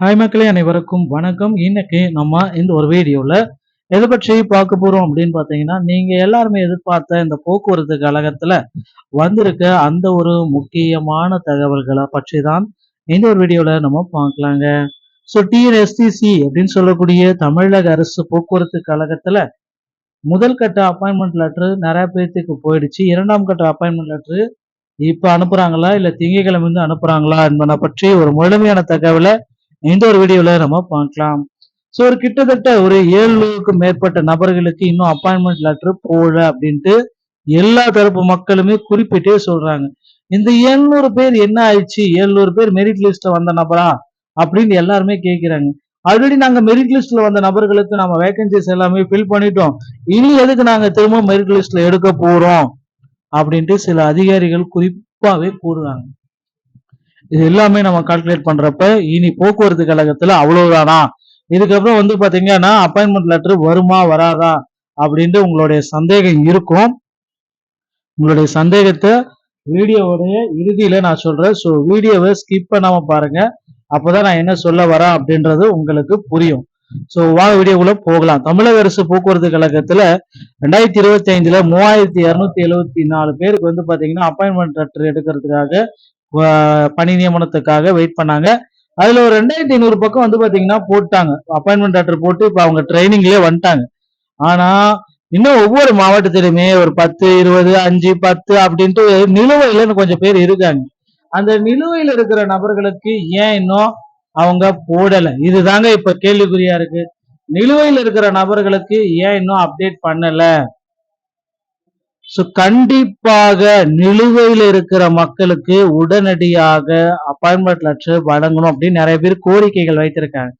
Hi மக்களே, அனைவருக்கும் வணக்கம். இன்னைக்கு நம்ம இந்த ஒரு வீடியோல எதை பற்றி பார்க்க போறோம் அப்படின்னு பார்த்தீங்கன்னா, நீங்க எல்லாருமே எதிர்பார்த்த இந்த போக்குவரத்து கழகத்துல வந்திருக்க அந்த ஒரு முக்கியமான தகவல்களை பற்றி தான் இந்த ஒரு வீடியோல நம்ம பார்க்கலாங்க. ஸோ டிஎன்எஸ்டிசி அப்படின்னு சொல்லக்கூடிய தமிழக அரசு போக்குவரத்து கழகத்துல முதல் கட்ட அப்பாயின்மெண்ட் லெட்டர் நிறைய பேர்த்துக்கு போயிடுச்சு. இரண்டாம் கட்ட அப்பாயின்மெண்ட் லெட்டர் இப்ப அனுப்புறாங்களா இல்ல திங்கட்கிழமை வந்து அனுப்புறாங்களா என்பதை பற்றி ஒரு முழுமையான தகவலை இந்த ஒரு வீடியோல நம்ம பார்க்கலாம். ஸோ ஒரு கிட்டத்தட்ட ஒரு 700க்கும் மேற்பட்ட நபர்களுக்கு இன்னும் அப்பாயின்மெண்ட் லெட்டர் போடல அப்படின்ட்டு எல்லா தரப்பு மக்களுமே குறிப்பிட்டே சொல்றாங்க. இந்த 700 பேர் என்ன ஆயிடுச்சு, 700 பேர் மெரிட் லிஸ்ட்ல வந்த நபரா அப்படின்னு எல்லாருமே கேட்கிறாங்க. ஆல்ரெடி நாங்க மெரிட் லிஸ்ட்ல வந்த நபர்களுக்கு நம்ம வேகன்சிஸ் எல்லாமே ஃபில் பண்ணிட்டோம். இனி எதுக்கு நாங்க திரும்ப மெரிட் லிஸ்ட்ல எடுக்க போறோம் அப்படின்ட்டு சில அதிகாரிகள் குறிப்பாவே கூறுறாங்க. இது எல்லாமே நம்ம கால்குலேட் பண்றப்ப இனி போக்குவரத்து கழகத்துல அவ்வளவுதானா, இதுக்கப்புறம் வந்து பாத்தீங்கன்னா அப்பாயின்மெண்ட் லெட்டர் வருமா வராதா அப்படின்ட்டு உங்களுடைய சந்தேகம் இருக்கும். உங்களுடைய சந்தேகத்தை வீடியோவுடைய இறுதியில நான் சொல்றேன். ஸோ வீடியோவை ஸ்கிப் பண்ணாம பாருங்க. அப்போதான் நான் என்ன சொல்ல வரேன் அப்படின்றது உங்களுக்கு புரியும். ஸோ வாங்க வீடியோக்குள்ள போகலாம். தமிழக அரசு போக்குவரத்து கழகத்துல 2025ல 3274 பேருக்கு வந்து பாத்தீங்கன்னா அப்பாயின்மெண்ட் லெட்டர் எடுக்கிறதுக்காக பணி நியமனத்துக்காக வெயிட் பண்ணாங்க. அதுல ஒரு 2500 பக்கம் வந்து பாத்தீங்கன்னா போட்டாங்க, அப்பாயின்மெண்ட் லெட்டர் போட்டு இப்ப அவங்க ட்ரைனிங்லயே வந்துட்டாங்க. ஆனா இன்னும் ஒவ்வொரு மாவட்டத்திலுமே ஒரு 10, 20, 5, 10 அப்படின்ட்டு நிலுவையில கொஞ்சம் பேர் இருக்காங்க. அந்த நிலுவையில் இருக்கிற நபர்களுக்கு ஏன் இன்னும் அவங்க போடல, இதுதாங்க இப்ப கேள்விக்குறியா இருக்கு. நிலுவையில் இருக்கிற நபர்களுக்கு ஏன் இன்னும் அப்டேட் பண்ணல? கண்டிப்பாக நிலுவையில் இருக்கிற மக்களுக்கு உடனடியாக அப்பாயின்மெண்ட் லெட்டர் வழங்கணும் அப்படின்னு நிறைய பேர் கோரிக்கைகள் வைத்திருக்காங்க.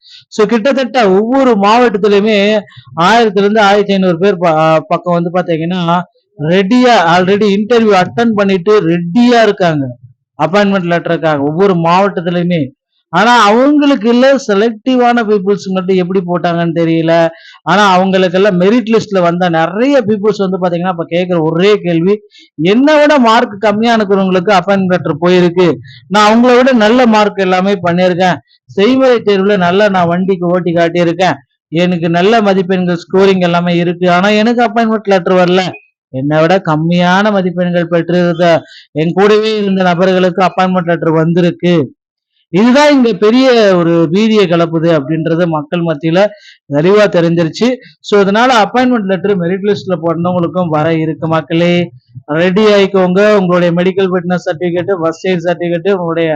கிட்டத்தட்ட ஒவ்வொரு மாவட்டத்திலுமே 1000 இருந்து 1500 பேர் பக்கம் வந்து பாத்தீங்கன்னா ரெடியா ஆல்ரெடி இன்டர்வியூ அட்டன் பண்ணிட்டு ரெடியா இருக்காங்க அப்பாயின்மெண்ட் லெட்டருக்காக ஒவ்வொரு மாவட்டத்திலுமே. ஆனா அவங்களுக்கு இல்ல செலக்டிவான பீப்புள்ஸ் மட்டும் எப்படி போட்டாங்கன்னு தெரியல. ஆனா அவங்களுக்கு எல்லாம் மெரிட் லிஸ்ட்ல வந்த நிறைய பீப்புள்ஸ் வந்து பாத்தீங்கன்னா இப்ப கேட்கிற ஒரே கேள்வி, என்னை விட மார்க் கம்மியா இருக்கிறவங்களுக்கு அப்பாயின்மெண்ட் லெட்டர் போயிருக்கு, நான் அவங்கள விட நல்ல மார்க் எல்லாமே பண்ணியிருக்கேன், செய்முறை தேர்வுல நல்லா நான் வண்டிக்கு ஓட்டி காட்டியிருக்கேன், எனக்கு நல்ல மதிப்பெண்கள் ஸ்கோரிங் எல்லாமே இருக்கு, ஆனா எனக்கு அப்பாயின்மெண்ட் லெட்டர் வரல, என்னை விட கம்மியான மதிப்பெண்கள் பெற்றிருந்த என் கூடவே இருந்த நபர்களுக்கு அப்பாயின்மெண்ட் லெட்டர் வந்திருக்கு. இதுதான் இங்க பெரிய ஒரு பீதியை கலப்புது அப்படின்றது மக்கள் மத்தியில தெளிவா தெரிஞ்சிருச்சு. சோ அதனால அப்பாயின்மெண்ட் லெட்டர் மெரிட் லிஸ்ட்ல போனவங்களுக்கும் வர இருக்கு. மக்களே ரெடி ஆயிக்கோங்க. உங்களுடைய medical fitness certificate, first eight certificate, உங்களுடைய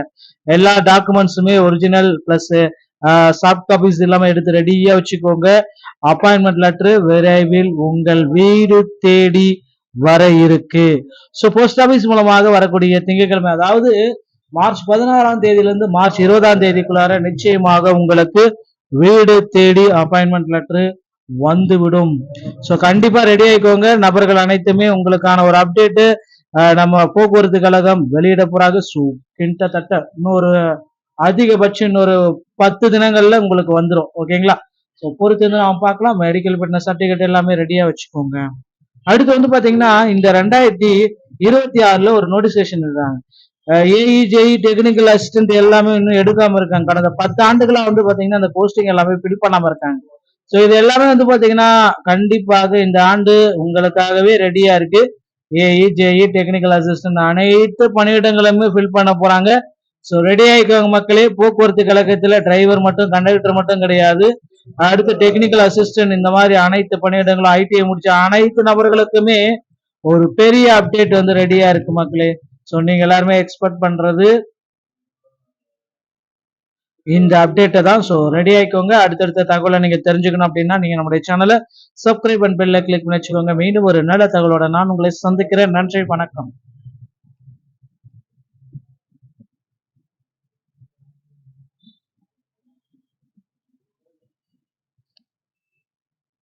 எல்லா டாக்குமெண்ட்ஸுமே ஒரிஜினல் பிளஸ் சாஃப்ட் காப்பீஸ் எல்லாமே எடுத்து ரெடியா வச்சுக்கோங்க. அப்பாயின்மெண்ட் லெட்டர் விரைவில் உங்கள் வீடு தேடி வர இருக்கு. சோ போஸ்ட் ஆபீஸ் மூலமாக வரக்கூடிய திங்கட்கிழமை, அதாவது மார்ச் 16ஆம் தேதியிலிருந்து மார்ச் 20ஆம் தேதிக்குள்ளார நிச்சயமாக உங்களுக்கு வீடு தேடி அப்பாயின்மெண்ட் லெட்டர் வந்துவிடும். சோ கண்டிப்பா ரெடி ஆயிக்கோங்க. நபர்கள் அனைத்துமே உங்களுக்கான ஒரு அப்டேட் நம்ம போக்குவரத்து கழகம் வெளியிட போறாங்க. கிட்டத்தட்ட இன்னொரு அதிகபட்சம் இன்னொரு 10 தினங்கள்ல உங்களுக்கு வந்துடும். ஓகேங்களா? ஸோ பொறுத்து வந்து நம்ம பார்க்கலாம். மெடிக்கல் ஃபிட்னஸ் சர்டிபிகேட் எல்லாமே ரெடியா வச்சுக்கோங்க. அடுத்து வந்து பாத்தீங்கன்னா இந்த 2026ல ஒரு நோட்டிபிகேஷன் இருக்காங்க. ஏஇ டெக்னிக்கல் அசிஸ்டன்ட் எல்லாமே இன்னும் எடுக்காம இருக்காங்க. கடந்த 10 ஆண்டுகளா வந்து பாத்தீங்கன்னா அந்த போஸ்டிங் எல்லாமே ஃபில் பண்ணாம இருக்காங்க. ஸோ இது எல்லாமே வந்து பாத்தீங்கன்னா கண்டிப்பாக இந்த ஆண்டு உங்களுக்காகவே ரெடியா இருக்கு. ஏஇ டெக்னிக்கல் அசிஸ்டன்ட் அனைத்து பணியிடங்களுமே ஃபில் பண்ண போறாங்க. ஸோ ரெடி ஆயிக்கோங்க மக்களே. போக்குவரத்து கழகத்துல டிரைவர் மட்டும் கண்டக்டர் மட்டும் கிடையாது, அடுத்து டெக்னிக்கல் அசிஸ்டன்ட் இந்த மாதிரி அனைத்து பணியிடங்களும் ஐடிஐ முடிச்ச அனைத்து நபர்களுக்குமே ஒரு பெரிய அப்டேட் வந்து ரெடியா இருக்கு மக்களே. ஸோ நீங்க எல்லாருமே எக்ஸ்பெக்ட் பண்றது இந்த அப்டேட்டை தான். ஸோ ரெடி ஆயிக்கோங்க. அடுத்தடுத்த தகவலை நீங்க தெரிஞ்சுக்கணும் அப்படின்னா நீங்க நம்முடைய சேனலை சப்ஸ்கிரைப் அண்ட் பெல்ல கிளிக் பண்ணி வச்சுக்கோங்க. மீண்டும் ஒரு நல்ல தகவலோட நான் உங்களை சந்திக்கிறேன். நன்றி, வணக்கம்.